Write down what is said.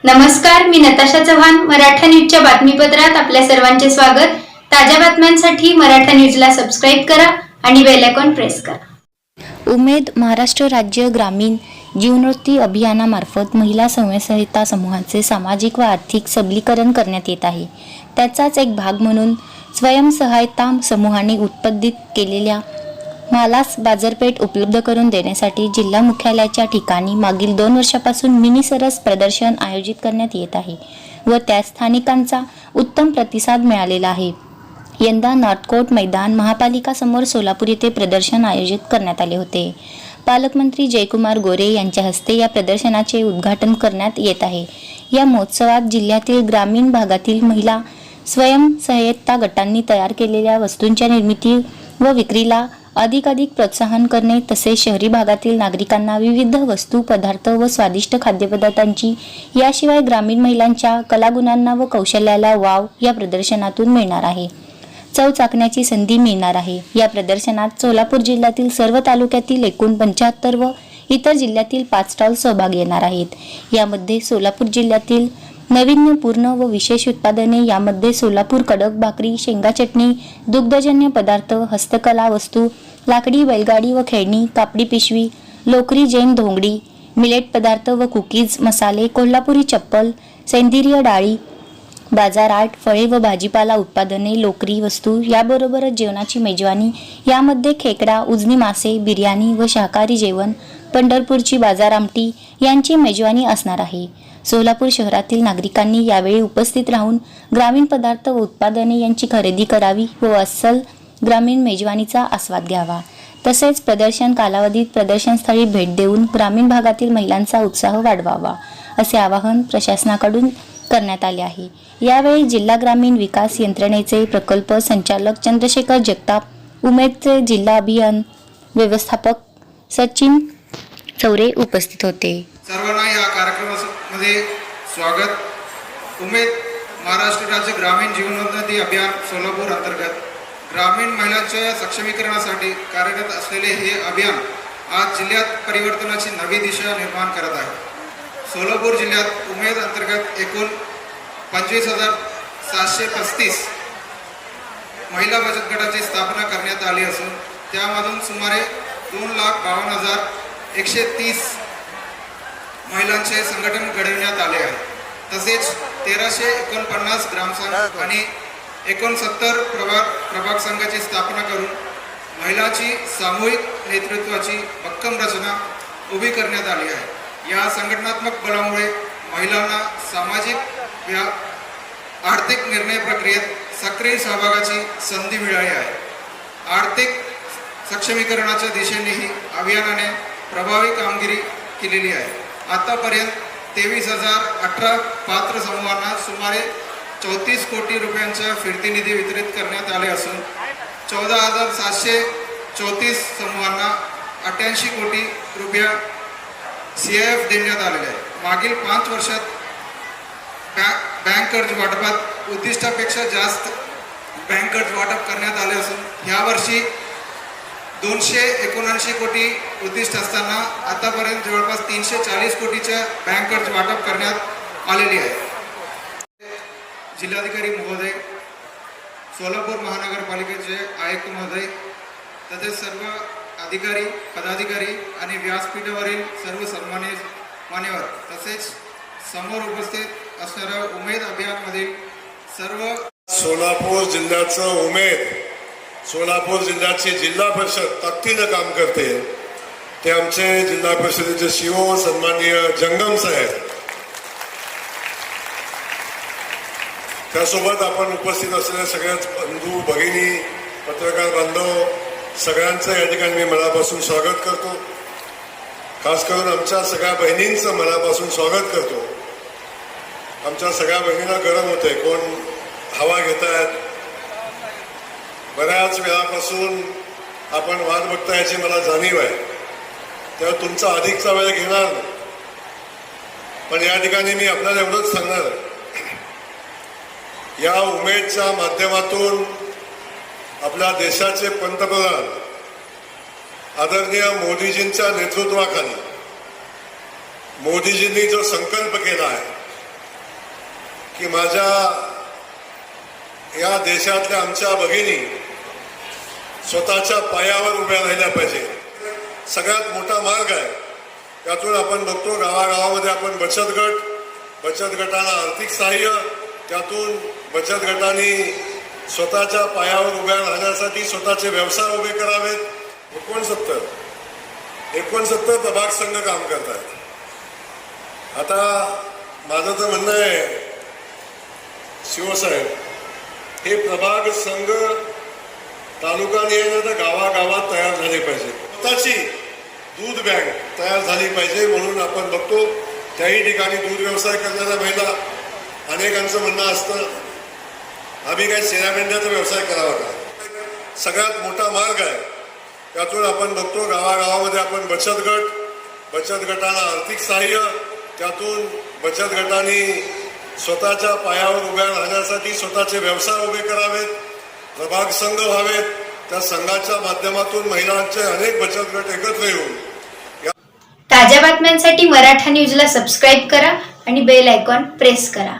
नमस्कार, मी नताशा चव्हाण. मराठा न्यूजच्या बातमीपत्रात आपल्या सर्वांचे स्वागत. ताज्या बातम्यांसाठी मराठा न्यूजला सबस्क्राईब करा आणि बेल आयकॉन प्रेस करा. उमेद महाराष्ट्र राज्य ग्रामीण जीवनोन्नती अभियानामार्फत महिला स्वयंसहायता समूहांचे सामाजिक व आर्थिक सबलीकरण करण्यात येत आहे. त्याचाच एक भाग म्हणून स्वयंसहायता समूहाने उत्पादित केलेल्या मालास बाजारपेठ उपलब्ध करून देण्यासाठी जिल्हा मुख्यालयाच्या ठिकाणी मागील 2 वर्षापासून मिनी सरस प्रदर्शन आयोजित करण्यात येत आहे व त्यास स्थानिकांचा उत्तम प्रतिसाद मिळालेला आहे. यंदा नॉर्थकोट मैदान महापालिका समोर सोलापूर येथे प्रदर्शन आयोजित करण्यात आले होते. पालकमंत्री जयकुमार गोरे यांच्या हस्ते या प्रदर्शनाचे उद्घाटन करण्यात येत आहे. या महोत्सवात जिल्ह्यातील ग्रामीण भागातील महिला स्वयंसहायता गटांनी तयार केलेल्या वस्तूंच्या निर्मिती व विक्रीला अधिकाधिक प्रोत्साहन करणे तसेच शहरी भागातील नागरिकांना विविध वस्तू पदार्थ व स्वादिष्ट खाद्यपदार्थांची याशिवाय ग्रामीण महिलांच्या कलागुणांना व कौशल्याला वाव या प्रदर्शनातून मिळणार आहे. चव चाखण्याची संधी मिळणार आहे. या प्रदर्शनात सोलापूर जिल्ह्यातील सर्व तालुक्यातील एकूण 75 व इतर जिल्ह्यातील 5 स्टॉल सहभागी येणार आहेत. यामध्ये सोलापूर जिल्ह्यातील नाविन्यपूर्ण व विशेष उत्पादने, यामध्ये सोलापूर कडक भाकरी, शेंगा चटणी, दुग्धजन्य पदार्थ, हस्तकला वस्तू, लाकडी बैलगाडी व खेळणी, कापडी पिशवी, लोकरी जैन धोंगडी, मिलेट पदार्थ व कुकीज, मसाले, कोल्हापुरी चप्पल, सेंद्रिय डाळी, बाजार आर्ट, फळे व भाजीपाला उत्पादने, लोकरी वस्तू याबरोबरच जेवणाची मेजवानी, यामध्ये खेकडा, उजनी मासे, बिर्याणी व शाकाहारी जेवण, पंढरपूरची बाजार आमटी यांची मेजवानी असणार आहे. सोलापूर शहरातील नागरिकांनी यावेळी उपस्थित राहून ग्रामीण पदार्थ व उत्पादने यांची खरेदी करावी व अस्सल ग्रामीण मेजवानीचा आस्वाद घ्यावा. तसेच प्रदर्शन कालावधीत प्रदर्शनस्थळी भेट देऊन ग्रामीण भागातील महिलांचा उत्साह वाढवावा असे आवाहन प्रशासनाकडून करण्यात आले आहे. यावेळी जिल्हा ग्रामीण विकास यंत्रणेचे प्रकल्प संचालक चंद्रशेखर जगताप, उमेदचे जिल्हा अभियान व्यवस्थापक सचिन चौरे उपस्थित होते. सर्वांना या कार्यक्रमामध्ये स्वागत. उमेद महाराष्ट्र राज्य ग्रामीण जीवनोन्नती अभियान सोलापूर अंतर्गत ग्रामीण महिलांच्या सक्षमीकरणासाठी कार्यरत असलेले हे अभियान आज जिल्ह्यात परिवर्तनाची नवी दिशा निर्माण करत आहे. सोलापूर जिल्ह्यात उमेद अंतर्गत एकूण 25,735 महिला बचत गटाची स्थापना करण्यात आली असून त्यामधून सुमारे 2,52,130 महिलांचे संघटन घडविण्यात आले आहे. तसेच 1,349 ग्रामसंघ आणि 69 प्रभाग संघाची स्थापना करून महिलांची सामूहिक नेतृत्वाची भक्कम रचना उभी करण्यात आली आहे. या संघटनात्मक बलामुळे महिलांना सामाजिक व आर्थिक निर्णय प्रक्रियेत सक्रिय सहभागाची संधी मिळाली आहे. आर्थिक सक्षमीकरणाच्या दिशेनेही अभियानाने प्रभावी कामगिरी केलेली आहे. आतापर्यंत 23,018 पात्र समूहांना सुमारे 34 कोटी रुपयांचा फिरती निधी वितरित करण्यात आले असून 14,734 समूहांना 88 कोटी रुपये CIF देण्यात आलेले आहे. मागील 5 वर्षात बँक कर्ज वाटपात उद्दिष्टापेक्षा जास्त बँक कर्ज वाटप करण्यात आले असून यावर्षी 279 कोटी उद्दिष्ट असताना आतापर्यंत जवळपास 340 कोटीच्या बँक कर्ज वाटप करण्यात आलेली आहे. जिल्हाधिकारी महोदय, सोलापूर महानगरपालिकेचे आयुक्त महोदय तसेच सर्व अधिकारी पदाधिकारी आणि व्यासपीठावरील सर्व सन्मानित मान्यवर तसेच समोर उपस्थित असणाऱ्या उमेद अभियानमधील सर्व सोलापूर जिल्ह्याचं उमेद, सोलापूर जिल्ह्याची जिल्हा परिषद ताकदीनं काम करते ते आमचे जिल्हा परिषदेचे CEO सन्माननीय जंगम साहेब, त्यासोबत आपण उपस्थित असलेल्या सगळ्याच बंधू भगिनी पत्रकार बांधव सगळ्यांचं या ठिकाणी मी मनापासून स्वागत करतो. खास करून आमच्या सगळ्या बहिणींचं मनापासून स्वागत करतो. आमच्या सगळ्या बहिणींना गरम होते, कोण हवा घेत आहेत. बऱ्याच वेळापासून आपण वाट बघता याची मला जाणीव आहे, तेव्हा तुमचा अधिकचा वेळ घेणार नाही. पण या ठिकाणी मी आपल्याला एवढंच सांगणार, या उमेदच्या माध्यमातून आपल्या देशाचे पंतप्रधान आदरणीय मोदीजींच्या नेतृत्वाखाली मोदीजींनी जो संकल्प केला आहे की माझ्या या देशातल्या आमच्या भगिनी स्वतःच्या पायावर उभ्या राहिल्या पाहिजे. सगळ्यात मोठा मार्ग आहे. त्यातून आपण बघतो गावागावामध्ये आपण बचत गटांना आर्थिक सहाय्य, त्यातून बचत गटांनी स्वतःच्या पायावर उभ्या राहण्यासाठी स्वतःचे व्यवसाय उभे करावेत. 69 प्रभाग संघ काम करत आहेत. आता माझं तर म्हणणं आहे शिवसाहेब, हे प्रभाग संघ तालुका निहाय तर गावागावात तयार झाले पाहिजे. स्वतःची दूध बँक तयार झाली पाहिजे. म्हणून आपण बघतो त्याही ठिकाणी दूध व्यवसाय करणाऱ्या महिला, अनेकांचं म्हणणं असतं आम्ही काही शेळ्या मेंढ्याचा व्यवसाय करावा का. सगळ्यात मोठा मार्ग आहे. त्यातून आपण बघतो गावागावामध्ये आपण बचत गटांना आर्थिक सहाय्य, त्यातून बचत गटांनी स्वतःच्या पायावर उभ्या राहण्यासाठी स्वतःचे व्यवसाय उभे करावेत, प्रभाग संघ व्हावेत. त्या संघाच्या माध्यमातून महिलांचे अनेक बचत गट एकत्र येऊन ताज्या बातम्यांसाठी मराठा न्यूजला सबस्क्राईब करा आणि बेल आयकॉन प्रेस करा.